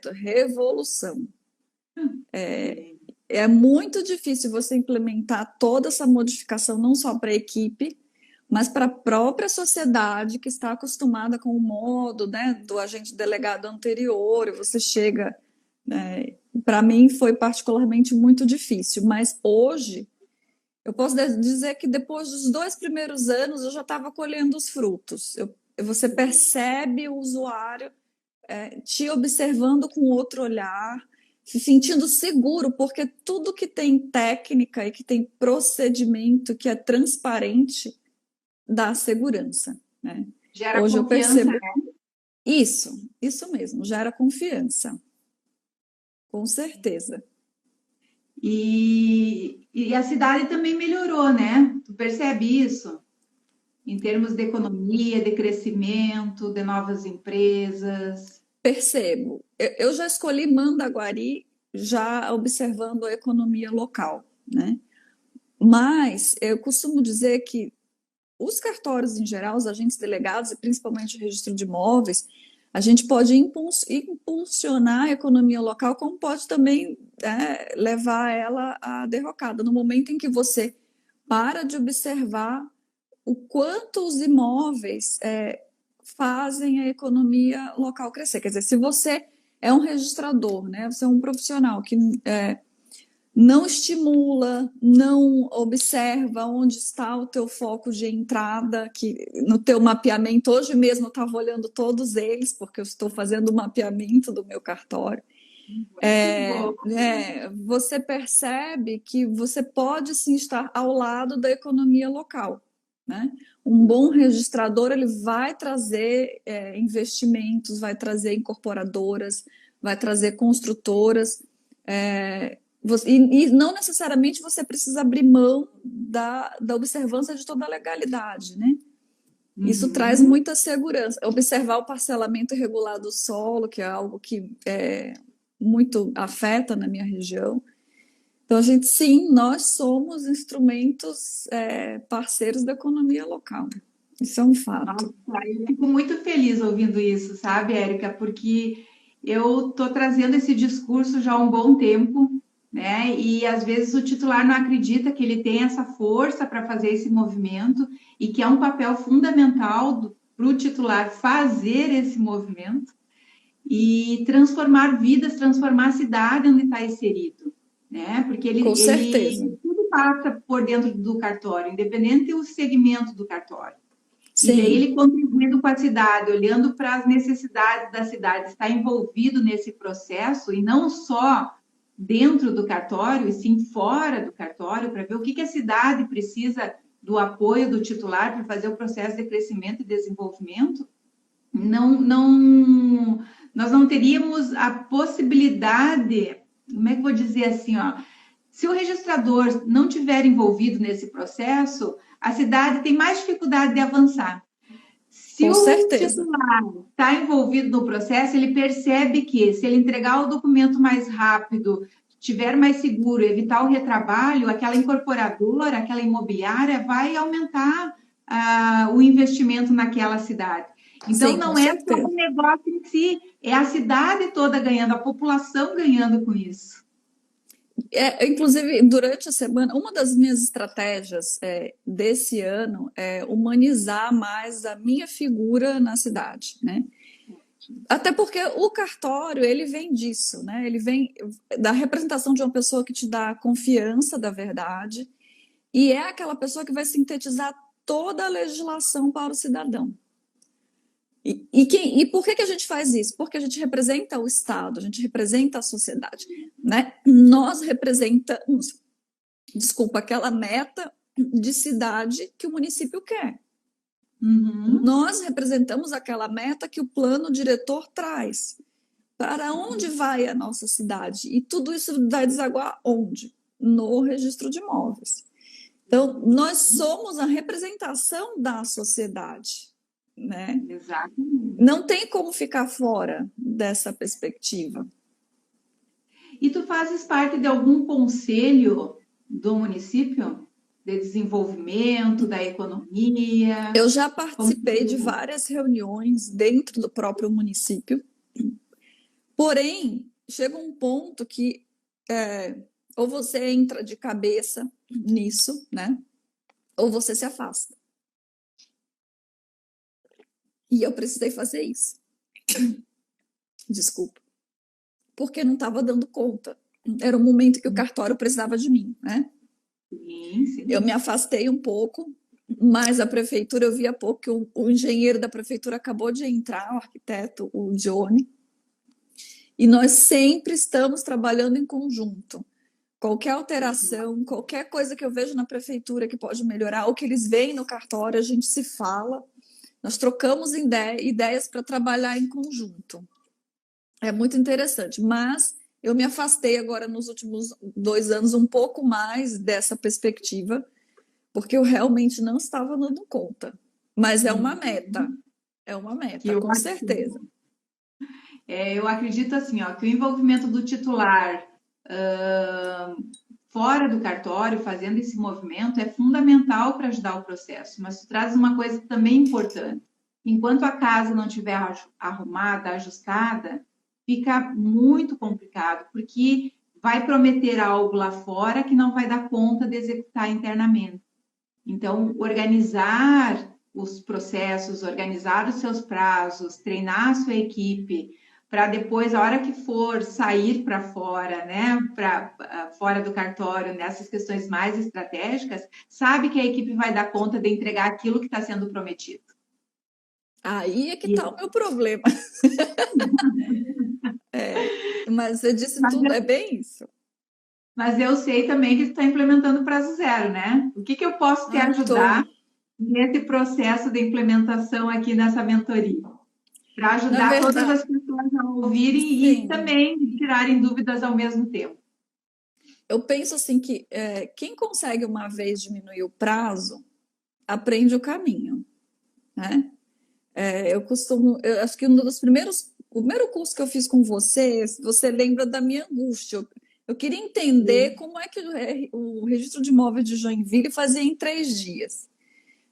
revolução. É muito difícil você implementar toda essa modificação, não só para a equipe, mas para a própria sociedade que está acostumada com o modo, né, do agente delegado anterior, e você chega, né, para mim foi particularmente muito difícil, mas hoje eu posso dizer que depois dos 2 primeiros anos eu já estava colhendo os frutos. Você percebe o usuário te observando com outro olhar, se sentindo seguro, porque tudo que tem técnica e que tem procedimento, que é transparente, dá segurança, né? Gera Hoje eu confiança, percebo né? isso mesmo, gera confiança, com certeza. E a cidade também melhorou, né? Tu percebe isso? Em termos de economia, de crescimento, de novas empresas. Percebo. Eu já escolhi Mandaguari já observando a economia local, né? Mas eu costumo dizer que os cartórios em geral, os agentes delegados e principalmente o registro de imóveis, a gente pode impulsionar a economia local, como pode também levar ela à derrocada. No momento em que você para de observar o quanto os imóveis fazem a economia local crescer. Quer dizer, se você é um registrador, né, você é um profissional que não estimula, não observa onde está o teu foco de entrada, que no teu mapeamento, hoje mesmo eu estava olhando todos eles, porque eu estou fazendo o mapeamento do meu cartório. Muito bom. Você percebe que você pode sim estar ao lado da economia local, né? Um bom registrador ele vai trazer investimentos, vai trazer incorporadoras, vai trazer construtoras, e não necessariamente você precisa abrir mão da observância de toda a legalidade, né? Isso traz Uhum. muita segurança. Observar o parcelamento irregular do solo, que é algo que muito afeta na minha região. Então, sim, nós somos instrumentos parceiros da economia local. Isso é um fato. Nossa, eu fico muito feliz ouvindo isso, sabe, Érica? Porque eu estou trazendo esse discurso já há um bom tempo, né? E às vezes o titular não acredita que ele tem essa força para fazer esse movimento e que é um papel fundamental para o titular fazer esse movimento e transformar vidas, transformar a cidade onde está inserido, né? Porque Com certeza. ele tudo passa por dentro do cartório, independente do segmento do cartório. E daí Sim, ele contribuindo com a cidade, olhando para as necessidades da cidade, está envolvido nesse processo e não só dentro do cartório, e sim fora do cartório, para ver o que a cidade precisa do apoio do titular para fazer o processo de crescimento e desenvolvimento. Nós não teríamos a possibilidade, como é que eu vou dizer assim, ó, se o registrador não tiver envolvido nesse processo, a cidade tem mais dificuldade de avançar. Se com o certeza. titular está envolvido no processo, ele percebe que se ele entregar o documento mais rápido, tiver mais seguro, evitar o retrabalho, aquela incorporadora, aquela imobiliária vai aumentar o investimento naquela cidade. Então, Sim, com não é só certeza. o negócio em si, é a cidade toda ganhando, a população ganhando com isso. Inclusive, durante a semana, uma das minhas estratégias desse ano é humanizar mais a minha figura na cidade, né? Até porque o cartório, ele vem disso, né? Ele vem da representação de uma pessoa que te dá confiança da verdade e é aquela pessoa que vai sintetizar toda a legislação para o cidadão. E por que a gente faz isso? Porque a gente representa o Estado, a gente representa a sociedade, né? Nós representamos, desculpa, aquela meta de cidade que o município quer. Uhum. Nós representamos aquela meta que o plano diretor traz. Para onde vai a nossa cidade? E tudo isso vai desaguar onde? No registro de imóveis. Então, nós somos a representação da sociedade, né? Exatamente. Não tem como ficar fora dessa perspectiva. E tu fazes parte de algum conselho do município de desenvolvimento, da economia? Eu já Como participei de que... várias reuniões dentro do próprio município, Porém, chega um ponto que ou você entra de cabeça nisso, né? Ou você se afasta. E eu precisei fazer isso. Desculpa. Porque não estava dando conta. Era um momento que o cartório precisava de mim, né? Sim, sim. Eu me afastei um pouco, mas a prefeitura, eu vi há pouco que o engenheiro da prefeitura acabou de entrar, o arquiteto, o Johnny, e nós sempre estamos trabalhando em conjunto. Qualquer alteração, qualquer coisa que eu vejo na prefeitura que pode melhorar, ou que eles veem no cartório, a gente se fala, nós trocamos ideias para trabalhar em conjunto. É muito interessante, mas eu me afastei agora nos últimos 2 anos um pouco mais dessa perspectiva, porque eu realmente não estava dando conta. Mas é uma meta, com certeza. Eu acredito assim, ó, que o envolvimento do titular fora do cartório, fazendo esse movimento, é fundamental para ajudar o processo. Mas tu traz uma coisa também importante. Enquanto a casa não estiver arrumada, ajustada, fica muito complicado, porque vai prometer algo lá fora que não vai dar conta de executar internamente. Então, organizar os processos, organizar os seus prazos, treinar a sua equipe, para depois, a hora que for sair para fora, né, para fora do cartório, nessas questões mais estratégicas, sabe que a equipe vai dar conta de entregar aquilo que está sendo prometido. Aí é que está o meu problema. Mas você disse tudo, é bem isso. Mas eu sei também que você está implementando prazo zero, né? O que eu posso te ajudar nesse processo de implementação aqui nessa mentoria? Para ajudar todas as pessoas a ouvirem sim. E também tirarem dúvidas ao mesmo tempo. Eu penso assim que quem consegue uma vez diminuir o prazo, aprende o caminho, né? Eu acho que o primeiro curso que eu fiz com você lembra da minha angústia. Eu queria entender como é que o registro de imóvel de Joinville fazia em 3 dias,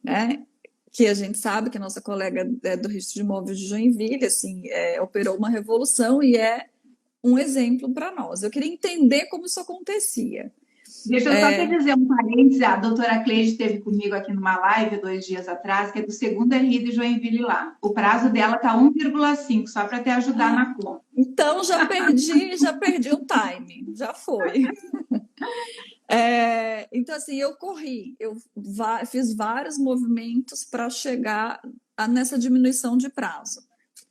né? Que a gente sabe que a nossa colega do registro de imóveis de Joinville, assim, operou uma revolução e é um exemplo para nós. Eu queria entender como isso acontecia. Deixa eu só te dizer um parênteses, a doutora Cleide esteve comigo aqui numa live 2 dias atrás, que é do segundo RI de Joinville lá. O prazo dela está 1,5, só para te ajudar na conta. Então já perdi o time, já foi. Então, assim, eu corri, fiz vários movimentos para chegar nessa diminuição de prazo.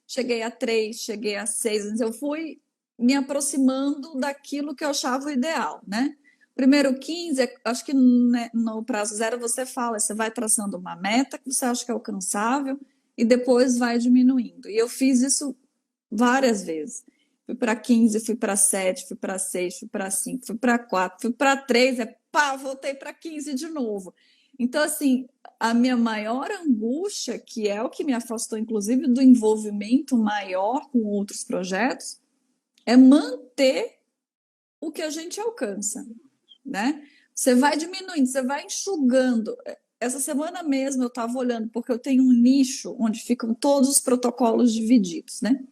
Cheguei a 3, cheguei a 6, eu fui me aproximando daquilo que eu achava o ideal, né? Primeiro 15, acho que no prazo zero você vai traçando uma meta que você acha que é alcançável e depois vai diminuindo. E eu fiz isso várias vezes. Fui para 15, fui para 7, fui para 6, fui para 5, fui para 4, fui para 3, voltei para 15 de novo. Então, assim, a minha maior angústia, que é o que me afastou, inclusive, do envolvimento maior com outros projetos, é manter o que a gente alcança, né? Você vai diminuindo, você vai enxugando. Essa semana mesmo eu estava olhando, porque eu tenho um nicho onde ficam todos os protocolos divididos, né?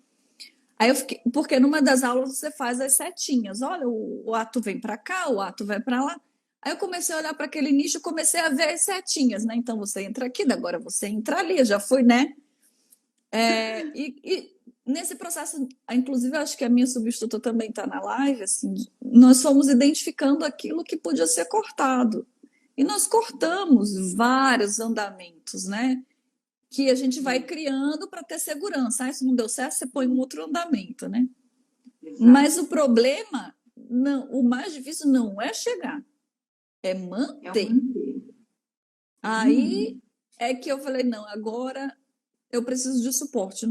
Aí eu fiquei, porque numa das aulas você faz as setinhas, olha, o ato vem para cá, o ato vai para lá. Aí eu comecei a olhar para aquele nicho, comecei a ver as setinhas, né? Então você entra aqui, agora você entra ali, já fui, né? E nesse processo, inclusive, eu acho que a minha substituta também está na live, assim, nós fomos identificando aquilo que podia ser cortado. E nós cortamos vários andamentos, né? Que a gente vai criando para ter segurança. Se não deu certo, você põe um outro andamento, né? Exato. Mas o problema, o mais difícil não é chegar, é manter. Aí é que eu falei, não, agora eu preciso de suporte,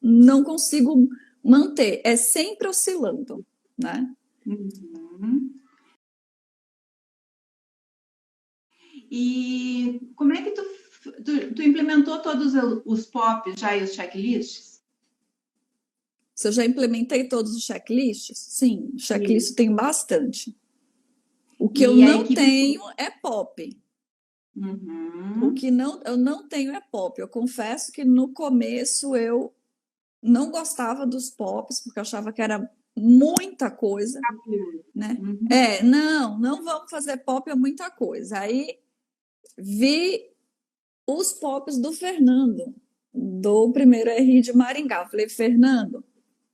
não consigo manter, é sempre oscilando, né? E como é que tu implementou todos os POPs já e os checklists? Se eu já implementei todos os checklists? Sim, checklist tem bastante. O que eu não tenho é POP. O que eu não tenho é POP. Eu confesso que no começo eu não gostava dos POPs, porque eu achava que era muita coisa, né? Uhum. Não vamos fazer POP, é muita coisa. Aí vi os POPs do Fernando, do primeiro RI de Maringá. Eu falei, Fernando,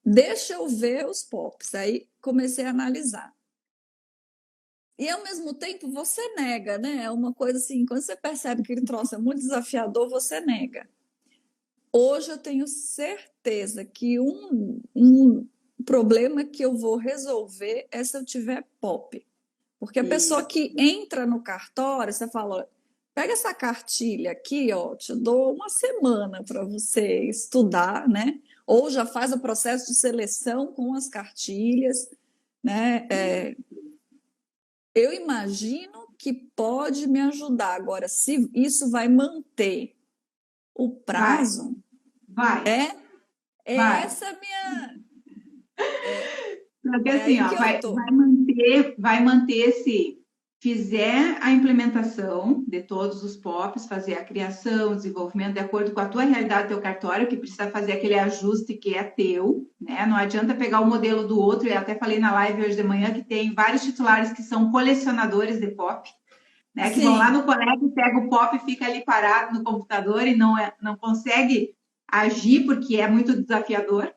deixa eu ver os POPs. Aí comecei a analisar. E ao mesmo tempo você nega, né? É uma coisa assim, quando você percebe que ele troço é muito desafiador, você nega. Hoje eu tenho certeza que um problema que eu vou resolver é se eu tiver POP. Porque a pessoa que entra no cartório, você fala, pega essa cartilha aqui, ó, te dou uma semana para você estudar, né? Ou já faz o processo de seleção com as cartilhas, né? Eu imagino que pode me ajudar. Agora, se isso vai manter o Vai, prazo, vai, é, é vai. essa minha. Porque É assim, aí ó, que eu tô. vai manter se fizer a implementação de todos os POPs, fazer a criação, desenvolvimento de acordo com a tua realidade, teu cartório, que precisa fazer aquele ajuste que é teu, né? Não adianta pegar o modelo do outro, e até falei na live hoje de manhã que tem vários titulares que são colecionadores de POP, né? Que vão lá Sim, no colégio, pega o POP e fica ali parado no computador e não consegue agir porque é muito desafiador,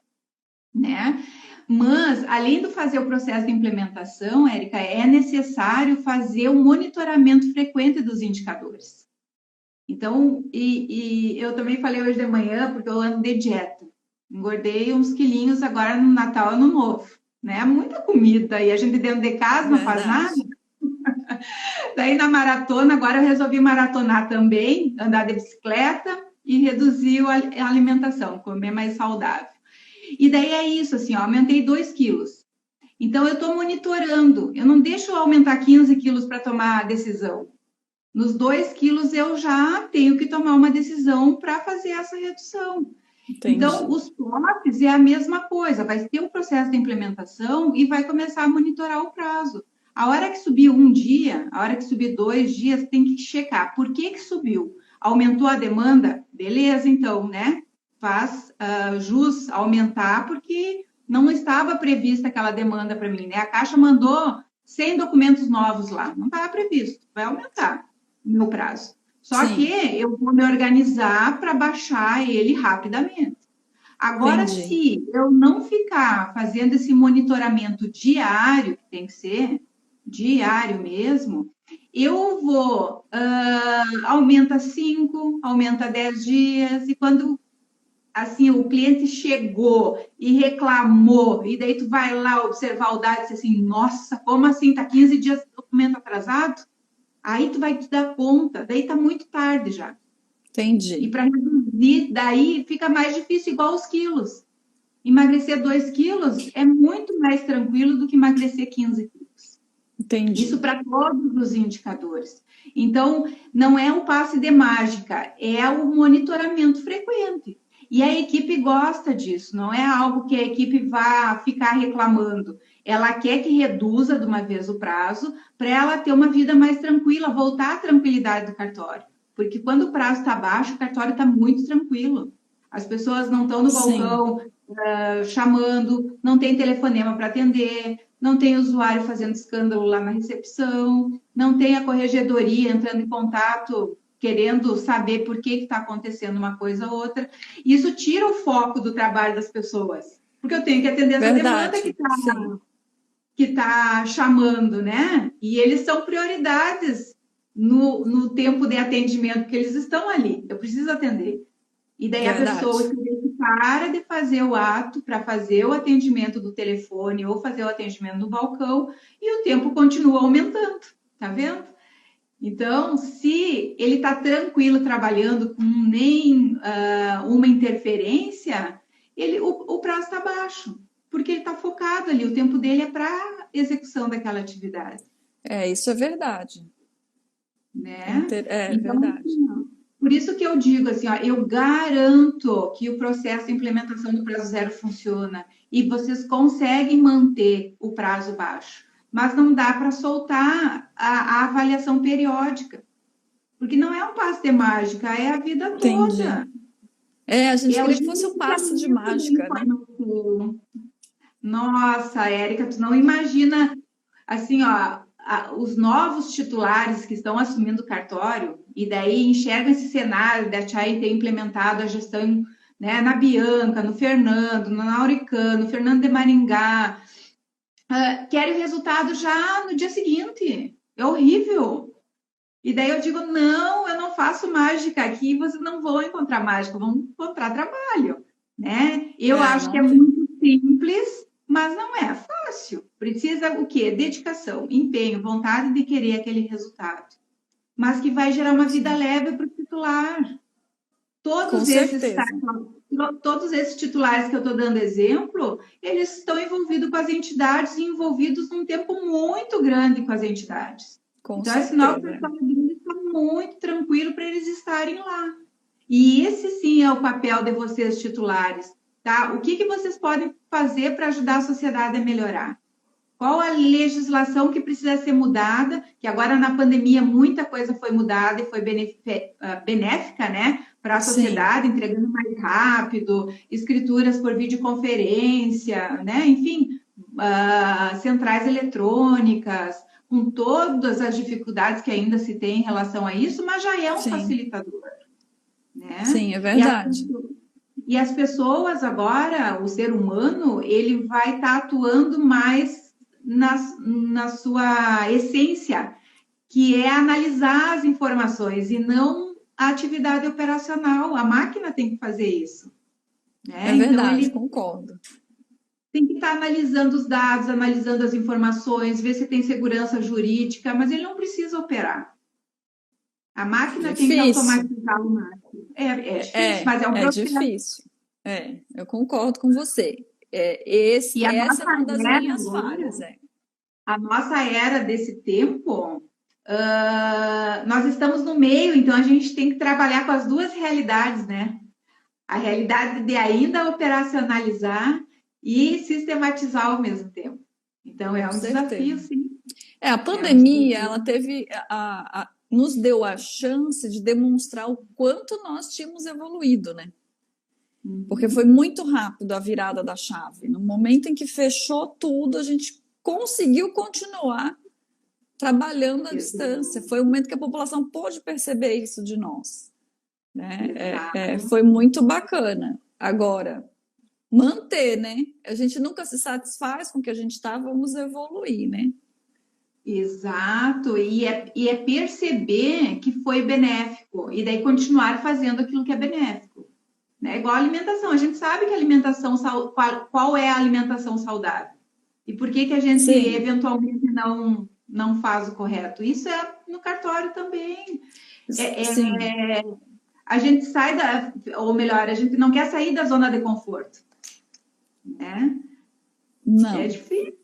né? Mas, além de fazer o processo de implementação, Érica, é necessário fazer um monitoramento frequente dos indicadores. Então, eu também falei hoje de manhã, porque eu ando de dieta. Engordei uns quilinhos agora no Natal, Ano Novo, né? Muita comida e a gente dentro de casa não faz nada. verdade. Daí na maratona, agora eu resolvi maratonar também, andar de bicicleta e reduzir a alimentação, comer mais saudável. E daí é isso, assim, ó, aumentei 2 quilos. Então, eu estou monitorando, eu não deixo aumentar 15 quilos para tomar a decisão. Nos 2 quilos, eu já tenho que tomar uma decisão para fazer essa redução. Então, Entendi. os POPs é a mesma coisa, vai ter um processo de implementação e vai começar a monitorar o prazo. A hora que subir um dia, a hora que subir 2 dias, tem que checar. Por que subiu? Aumentou a demanda? Beleza, então, né? Faz jus aumentar, porque não estava prevista aquela demanda para mim, né? A Caixa mandou 100 documentos novos lá, não estava previsto, vai aumentar o meu prazo. Só que Sim, eu vou me organizar para baixar ele rapidamente. Agora, entendi. se eu não ficar fazendo esse monitoramento diário, que tem que ser diário mesmo, eu vou, aumenta 5, aumenta 10 dias, e quando assim o cliente chegou e reclamou, e daí tu vai lá observar o dado e diz assim, nossa, como assim? Tá 15 dias de documento atrasado? Aí tu vai te dar conta, daí tá muito tarde já. E Entendi. para reduzir, daí fica mais difícil, igual os quilos. Emagrecer 2 quilos é muito mais tranquilo do que emagrecer 15 quilos. Isso Entendi. para todos os indicadores. Então, não é o passe de mágica, é o monitoramento frequente. E a equipe gosta disso, não é algo que a equipe vá ficar reclamando. Ela quer que reduza de uma vez o prazo para ela ter uma vida mais tranquila, voltar à tranquilidade do cartório. Porque quando o prazo está baixo, o cartório está muito tranquilo. As pessoas não estão no Sim, balcão chamando, não tem telefonema para atender, não tem usuário fazendo escândalo lá na recepção, não tem a corregedoria entrando em contato, querendo saber por que está acontecendo uma coisa ou outra. Isso tira o foco do trabalho das pessoas, porque eu tenho que atender essa demanda verdade. Sim, que tá chamando, né? E eles são prioridades no tempo de atendimento que eles estão ali. Eu preciso atender. E daí a pessoa verdade. que para de fazer o ato para fazer o atendimento do telefone ou fazer o atendimento no balcão e o tempo continua aumentando, tá vendo? Então, se ele está tranquilo trabalhando com nem uma interferência, o prazo está baixo, porque ele está focado ali, o tempo dele é para execução daquela atividade, Isso é verdade. né? É Então, verdade. assim, por isso que eu digo assim, ó, eu garanto que o processo de implementação do prazo zero funciona e vocês conseguem manter o prazo baixo, mas não dá para soltar a avaliação periódica, porque não é um passe de mágica, é a vida Entendi. toda. A gente É o queria que fosse um passe de gerenciamento da mágica, né? informação. Nossa, Érica, tu não imagina, assim, ó, os novos titulares que estão assumindo o cartório, e daí enxergam esse cenário da Tchai ter implementado a gestão, né, na Bianca, no Fernando, no Nauricano, no Fernando de Maringá, querem o resultado já no dia seguinte. É horrível. E daí eu digo, não, eu não faço mágica aqui, vocês não vão encontrar mágica, vão encontrar trabalho, né? Eu acho que é Não tem. muito simples, mas não é fácil. Precisa o quê? Dedicação, empenho, vontade de querer aquele resultado. Mas que vai gerar uma vida Sim, leve para o titular. com Todos esses, certeza, todos esses titulares que eu estou dando exemplo, eles estão envolvidos com as entidades e envolvidos num tempo muito grande com as entidades. com Então, é sinal que o certeza. pessoal está muito tranquilo para eles estarem lá. E esse sim é o papel de vocês, titulares. Tá? O que, que vocês podem fazer para ajudar a sociedade a melhorar? Qual a legislação que precisa ser mudada? Que agora na pandemia muita coisa foi mudada e foi benéfica, né, para a Sim, sociedade, entregando mais rápido, escrituras por videoconferência, né, enfim, centrais eletrônicas, com todas as dificuldades que ainda se tem em relação a isso, mas já é um sim, facilitador, né? sim, é E as verdade. e as pessoas agora, o ser humano, ele vai estar atuando mais na sua essência, que é analisar as informações e não a atividade operacional. A máquina tem que fazer isso, É né? Então verdade, ele concordo. tem que estar analisando os dados, analisando as informações, ver se tem segurança jurídica, mas ele não precisa operar. A máquina tem que Difícil. automatizar o máximo. É difícil, É, mas é um é processo. difícil. Eu concordo com você. E a Essa é nossa uma das era minhas falhas, agora, a nossa era desse tempo, nós estamos no meio, então a gente tem que trabalhar com as duas realidades, né? A realidade de ainda operacionalizar e sistematizar ao mesmo tempo. Então é com um desafio, certeza. sim. A É um pandemia, ela desafio. teve, nos deu a chance de demonstrar o quanto nós tínhamos evoluído, né? Porque foi Uhum. muito rápido a virada da chave. No momento em que fechou tudo, a gente conseguiu continuar trabalhando à distância. Foi o momento que a população pôde perceber isso de nós, né? Exato. Foi muito bacana. Agora, manter, né? A gente nunca se satisfaz com o que a gente está, vamos evoluir, né? Exato, e é perceber que foi benéfico, e daí continuar fazendo aquilo que é benéfico. Né? Igual a alimentação, a gente sabe que a alimentação, qual é a alimentação saudável? E por que que a gente Sim, eventualmente não faz o correto? Isso é no cartório também. É, sim, a gente sai ou melhor, a gente não quer sair da zona de conforto, né? É não. difícil,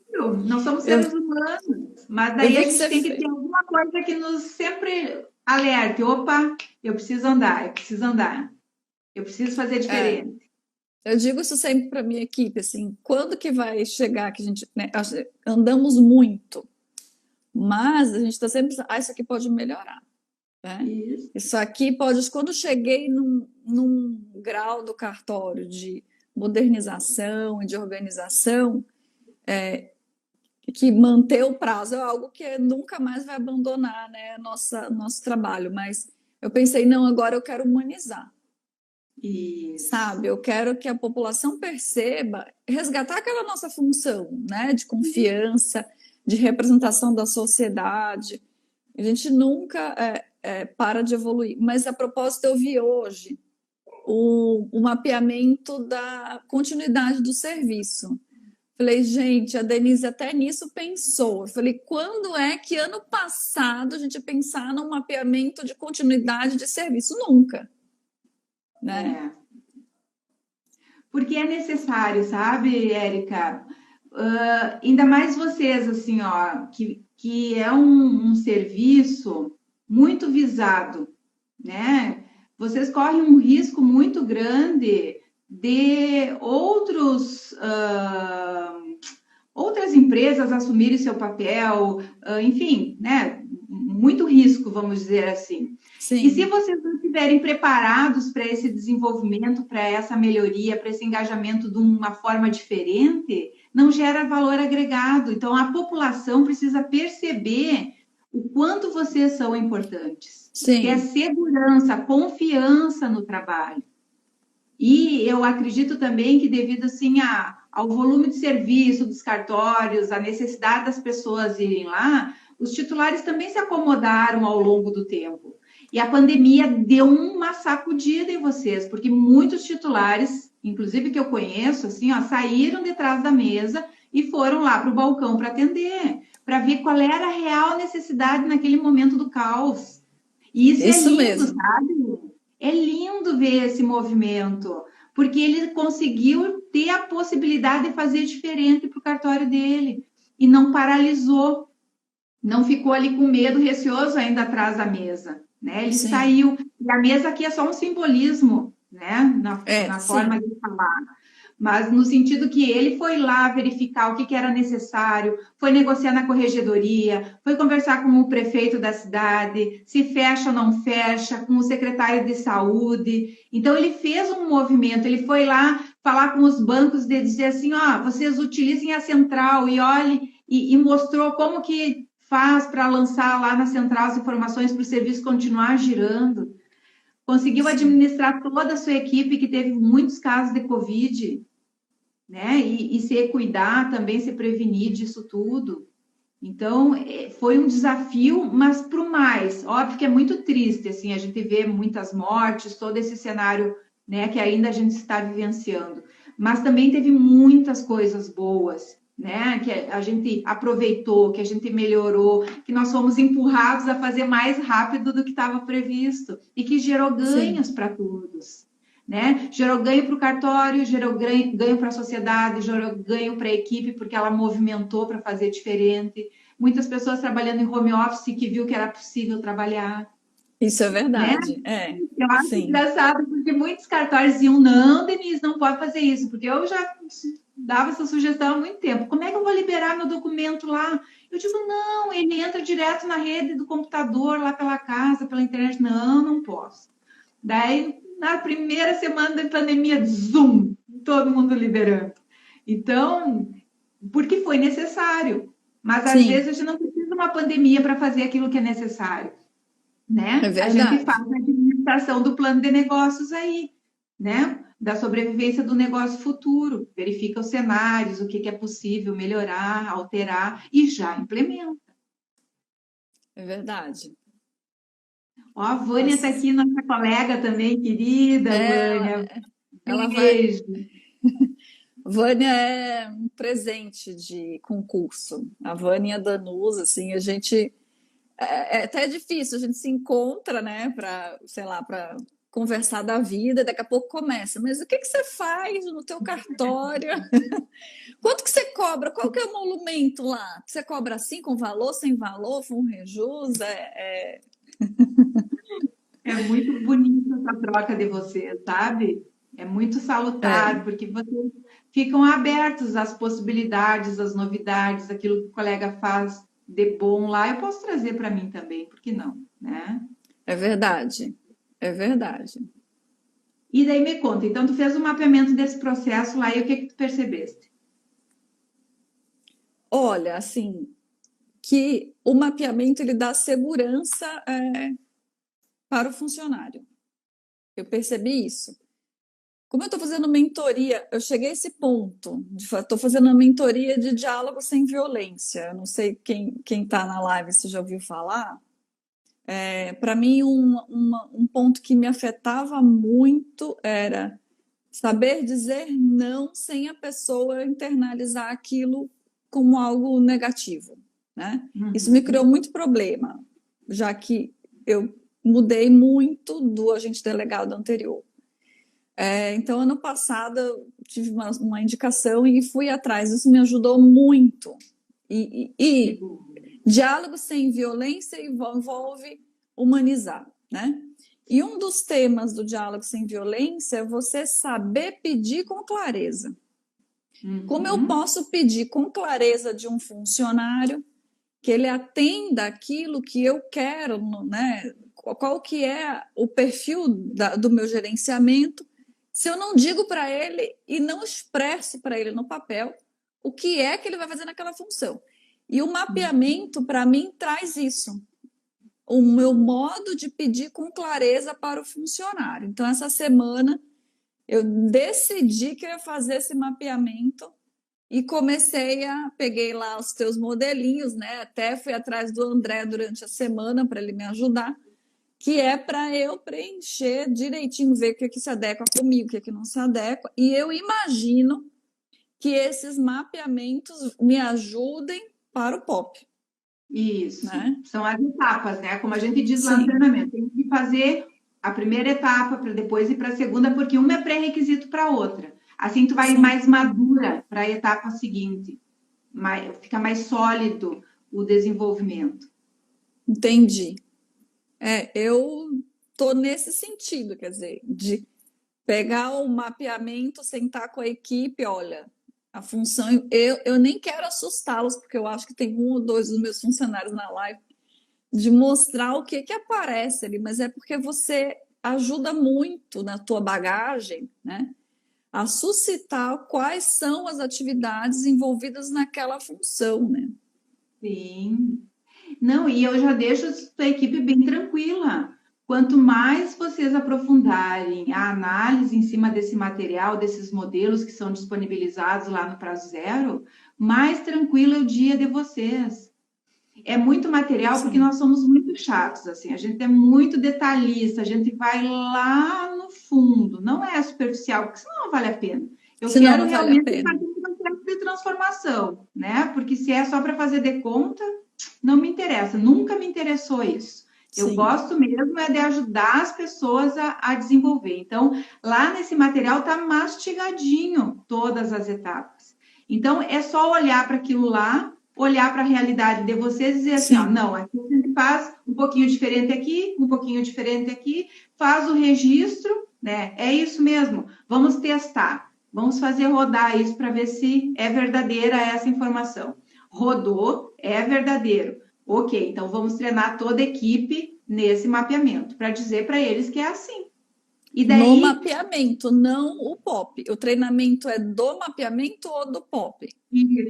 não somos Eu, seres humanos, mas eu daí a vi que gente você tem que ter fez. alguma coisa que nos sempre alerte. Opa, eu preciso andar, eu preciso andar, eu preciso fazer É, diferente. eu digo isso sempre para minha equipe, assim, quando que vai chegar que a gente, né, andamos muito, mas a gente está sempre, isso aqui pode melhorar, né? Isso. Isso aqui pode, quando cheguei num grau do cartório de modernização e de organização, que manter o prazo é algo que nunca mais vai abandonar, né, nosso trabalho, mas eu pensei, não, agora eu quero humanizar. Isso. Sabe, eu quero que a população perceba, resgatar aquela nossa função, né, de confiança, de representação da sociedade. A gente nunca para de evoluir. Mas a propósito, eu vi hoje o mapeamento da continuidade do serviço. Falei, gente, a Denise até nisso pensou. Eu falei, quando é que ano passado a gente pensar num mapeamento de continuidade de serviço? Nunca, né? É. Porque é necessário, sabe, Érica? Ainda mais vocês, assim, ó, que é um serviço muito visado, né? Vocês correm um risco muito grande de outras empresas assumirem seu papel, enfim, né? muito risco, vamos dizer assim. E se sim, vocês não estiverem preparados para esse desenvolvimento, para essa melhoria, para esse engajamento de uma forma diferente, não gera valor agregado. Então, a população precisa perceber o quanto vocês são importantes, ter sim, segurança, confiança no trabalho. E eu acredito também que devido assim ao volume de serviço dos cartórios, a necessidade das pessoas irem lá, os titulares também se acomodaram ao longo do tempo. E a pandemia deu uma sacudida em vocês, porque muitos titulares, inclusive que eu conheço, assim, ó, saíram de trás da mesa e foram lá para o balcão para atender, para ver qual era a real necessidade naquele momento do caos. E isso é isso lindo, mesmo. sabe? É lindo ver esse movimento, porque ele conseguiu ter a possibilidade de fazer diferente para o cartório dele e não paralisou, não ficou ali com medo, receoso ainda atrás da mesa, né? Ele Sim, saiu. E a mesa aqui é só um simbolismo, né? Na forma sim, de falar, mas no sentido que ele foi lá verificar o que era necessário, foi negociar na corregedoria, foi conversar com o prefeito da cidade, se fecha ou não fecha, com o secretário de saúde. Então, ele fez um movimento, ele foi lá falar com os bancos de dizer assim, ó, vocês utilizem a central e olhe, e mostrou como que faz para lançar lá na central as informações para o serviço continuar girando. Conseguiu sim. administrar toda a sua equipe, que teve muitos casos de Covid, né? E se cuidar também, se prevenir disso tudo. Então, foi um desafio, mas para o mais, óbvio que é muito triste, assim, a gente vê muitas mortes, todo esse cenário, né, que ainda a gente está vivenciando. Mas também teve muitas coisas boas, né, que a gente aproveitou, que a gente melhorou, que nós fomos empurrados a fazer mais rápido do que estava previsto e que gerou Sim, ganhos para todos. Né? Gerou ganho para o cartório, gerou ganho para a sociedade, gerou ganho para a equipe, porque ela movimentou para fazer diferente. Muitas pessoas trabalhando em home office que viu que era possível trabalhar, isso é né? verdade. É, Eu acho sim, engraçado, porque muitos cartórios diziam, não, Denise, não pode fazer isso, porque eu já dava essa sugestão há muito tempo. Como é que eu vou liberar meu documento lá? Eu digo, não, ele entra direto na rede do computador, lá pela casa, pela internet. Não, não posso. Daí, na primeira semana da pandemia, zoom, todo mundo liberando. Então, porque foi necessário. Mas às vezes sim, a gente não precisa de uma pandemia para fazer aquilo que é necessário, é né? A gente faz verdade. a administração do plano de negócios aí, né? Da sobrevivência do negócio futuro, verifica os cenários, o que é possível melhorar, alterar e já implementa. É verdade. Ó, a Vânia está Nossa, aqui, nossa colega também, querida ela, Vânia. ela vai. Beijo. Vânia é um presente de concurso. A Vânia e a Danusa, assim, a gente. É até difícil, a gente se encontra, né, para, sei lá, para conversar da vida, daqui a pouco começa. Mas o que que você faz no teu cartório? Quanto que você cobra? Qual que é o emolumento lá? Você cobra assim, com valor, sem valor, com rejus? É muito bonita essa troca de vocês, sabe? É muito É, salutar, porque vocês ficam abertos às possibilidades, às novidades, aquilo que o colega faz de bom lá, eu posso trazer para mim também, por que não, né? é verdade. É verdade. E daí me conta, então tu fez um mapeamento desse processo lá e o que que tu percebeste? Olha, assim, que o mapeamento ele dá segurança para o funcionário. Eu percebi isso. Como eu estou fazendo mentoria, eu cheguei a esse ponto. Estou fazendo uma mentoria de diálogo sem violência. Eu não sei quem está na live se já ouviu falar. Para mim, um ponto que me afetava muito era saber dizer não sem a pessoa internalizar aquilo como algo negativo, né? Isso me criou Uhum. muito problema, já que eu mudei muito do agente delegado anterior. Então, ano passado, eu tive uma indicação e fui atrás. Isso me ajudou muito. Que E bom. diálogo sem violência envolve humanizar, né? E um dos temas do diálogo sem violência é você saber pedir com clareza. Como eu Uhum. posso pedir com clareza de um funcionário que ele atenda aquilo que eu quero, né? Qual que é o perfil do meu gerenciamento, se eu não digo para ele e não expresso para ele no papel o que é que ele vai fazer naquela função. E o mapeamento, para mim, traz isso. O meu modo de pedir com clareza para o funcionário. Então, essa semana, eu decidi que eu ia fazer esse mapeamento e peguei lá os teus modelinhos, né? Até fui atrás do André durante a semana para ele me ajudar, que é para eu preencher direitinho, ver o que se adequa comigo, o que não se adequa. E eu imagino que esses mapeamentos me ajudem para o POP. Isso, né? São as etapas, né? Como a gente diz lá no Sim. treinamento, tem que fazer a primeira etapa para depois ir para a segunda, porque uma é pré-requisito para a outra. Assim tu vai mais madura para a etapa seguinte, fica mais sólido o desenvolvimento. Entendi. Eu tô nesse sentido, quer dizer, de pegar o mapeamento, sentar com a equipe, olha, a função, eu nem quero assustá-los, porque eu acho que tem um ou dois dos meus funcionários na live, de mostrar o que aparece ali, mas é porque você ajuda muito na tua bagagem, né? A suscitar quais são as atividades envolvidas naquela função, né? Sim. Não, e eu já deixo a equipe bem tranquila. Quanto mais vocês aprofundarem a análise em cima desse material, desses modelos que são disponibilizados lá no Prazo Zero, mais tranquilo é o dia de vocês. É muito material porque nós somos muito chatos, assim, a gente é muito detalhista, a gente vai lá no fundo, não é superficial, porque senão não vale a pena. Eu Senão quero não vale a realmente pena. fazer um processo de transformação, né? Porque se é só para fazer de conta, não me interessa, nunca me interessou isso. Eu Sim. gosto mesmo é de ajudar as pessoas a desenvolver. Então, lá nesse material está mastigadinho todas as etapas. Então, é só olhar para aquilo lá, olhar para a realidade de vocês e dizer assim, ó, não, aqui a gente faz um pouquinho diferente aqui, um pouquinho diferente aqui, faz o registro, né? É isso mesmo, vamos testar, vamos fazer rodar isso para ver se é verdadeira essa informação. Rodou, é verdadeiro. Ok, então vamos treinar toda a equipe nesse mapeamento, para dizer para eles que é assim. E daí... No mapeamento, não o POP. O treinamento é do mapeamento ou do POP?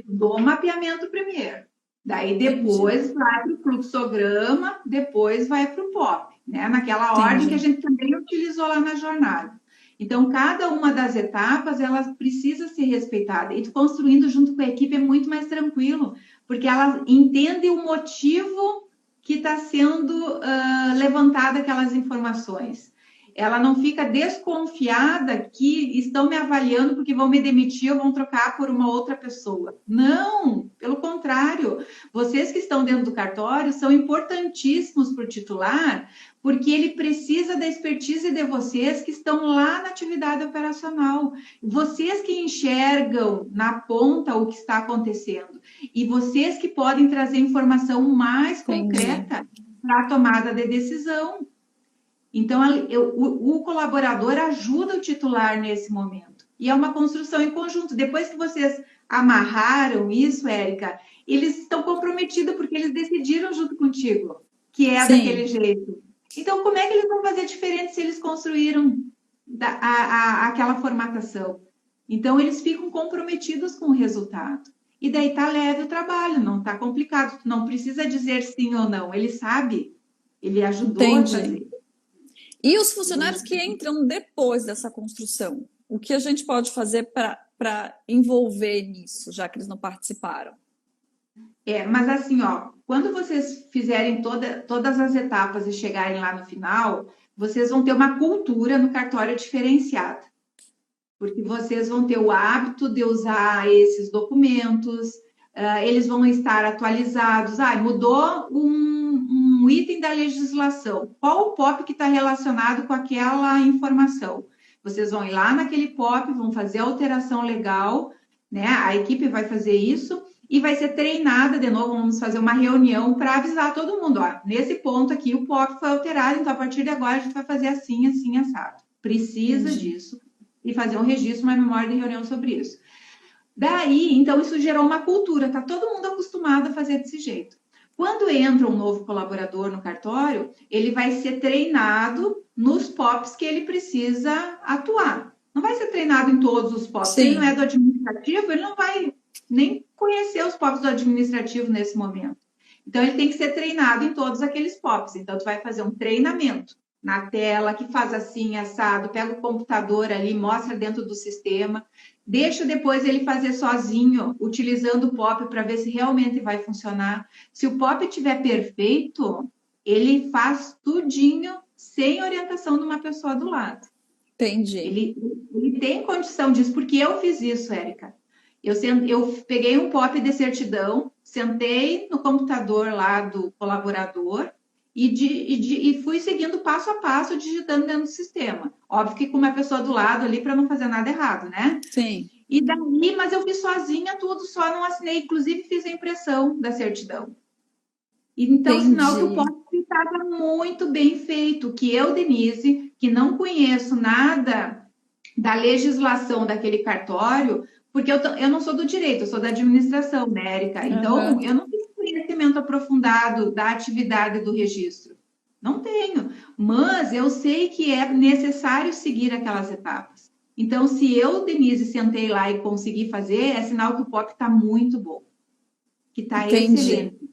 Do mapeamento primeiro. Daí depois vai para o fluxograma, depois vai para o POP, né? Naquela ordem que a gente também utilizou lá na jornada. Então, cada uma das etapas, ela precisa ser respeitada. E construindo junto com a equipe é muito mais tranquilo, porque ela entende o motivo que está sendo levantada aquelas informações. Ela não fica desconfiada que estão me avaliando porque vão me demitir ou vão trocar por uma outra pessoa. Não, pelo contrário. Vocês que estão dentro do cartório são importantíssimos para o titular, porque ele precisa da expertise de vocês que estão lá na atividade operacional. Vocês que enxergam na ponta o que está acontecendo. E vocês que podem trazer informação mais concreta para a tomada de decisão. Então, o colaborador ajuda o titular nesse momento. E é uma construção em conjunto. Depois que vocês amarraram isso, Érica, eles estão comprometidos porque eles decidiram junto contigo que é daquele jeito. Então, como é que eles vão fazer diferente se eles construíram aquela formatação? Então, eles ficam comprometidos com o resultado. E daí tá leve o trabalho, não tá complicado. Não precisa dizer sim ou não. Ele sabe, ele ajudou a fazer. E os funcionários que entram depois dessa construção, o que a gente pode fazer para envolver nisso, já que eles não participaram? Mas assim, ó, quando vocês fizerem todas as etapas e chegarem lá no final, vocês vão ter uma cultura no cartório diferenciada. Porque vocês vão ter o hábito de usar esses documentos, eles vão estar atualizados. Mudou um item da legislação. Qual o POP que está relacionado com aquela informação? Vocês vão ir lá naquele POP, vão fazer a alteração legal, né? A equipe vai fazer isso e vai ser treinada de novo. Vamos fazer uma reunião para avisar todo mundo. Ó, nesse ponto aqui, o POP foi alterado, então a partir de agora a gente vai fazer assim, assim, assado. Precisa disso e fazer um registro, uma memória de reunião sobre isso. Daí, então, isso gerou uma cultura, tá todo mundo acostumado a fazer desse jeito. Quando entra um novo colaborador no cartório, ele vai ser treinado nos POPs que ele precisa atuar. Não vai ser treinado em todos os POPs. Se ele não é Sim, do administrativo, ele não vai nem conhecer os POPs do administrativo nesse momento. Então, ele tem que ser treinado em todos aqueles POPs. Então, tu vai fazer um treinamento na tela, que faz assim, assado, pega o computador ali, mostra dentro do sistema, deixa depois ele fazer sozinho, utilizando o POP para ver se realmente vai funcionar. Se o POP estiver perfeito, ele faz tudinho sem orientação de uma pessoa do lado. entendi. Ele tem condição disso, porque eu fiz isso, Érica. Eu peguei um POP de certidão, sentei no computador lá do colaborador e fui seguindo passo a passo, digitando dentro do sistema. Óbvio que com uma pessoa do lado ali para não fazer nada errado, né? Sim, E daí, mas eu fiz sozinha tudo, só não assinei, inclusive fiz a impressão da certidão. Então, sinal que o entendi. POP estava muito bem feito, que eu, Denise, que não conheço nada da legislação daquele cartório, porque eu não sou do direito, eu sou da administração, né, Érica? Então, Aham. eu não tenho conhecimento aprofundado da atividade do registro. Não tenho, mas eu sei que é necessário seguir aquelas etapas. Então, se eu, Denise, sentei lá e consegui fazer, é sinal que o POP está muito bom, que está Entendi, excelente.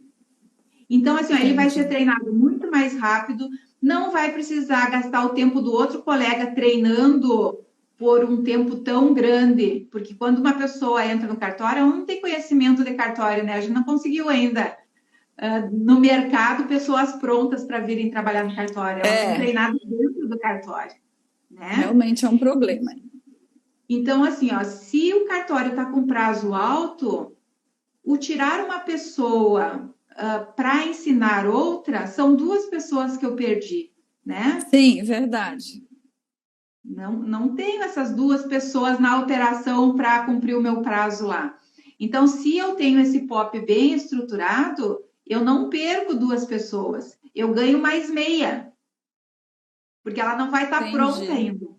Então, assim, ó, ele vai ser entendi. treinado muito mais rápido, não vai precisar gastar o tempo do outro colega treinando por um tempo tão grande, porque quando uma pessoa entra no cartório, ela não tem conhecimento de cartório, né? A gente não conseguiu ainda no mercado pessoas prontas para virem trabalhar no cartório, elas são É, treinadas dentro do cartório, né? realmente é um problema. Então, assim, ó, se o cartório está com prazo alto, o tirar uma pessoa para ensinar outra são duas pessoas que eu perdi, né? Sim, verdade. Não tenho essas duas pessoas na alteração para cumprir o meu prazo lá. Então, se eu tenho esse POP bem estruturado, eu não perco duas pessoas, eu ganho mais meia, porque ela não vai estar pronta Entendi. ainda.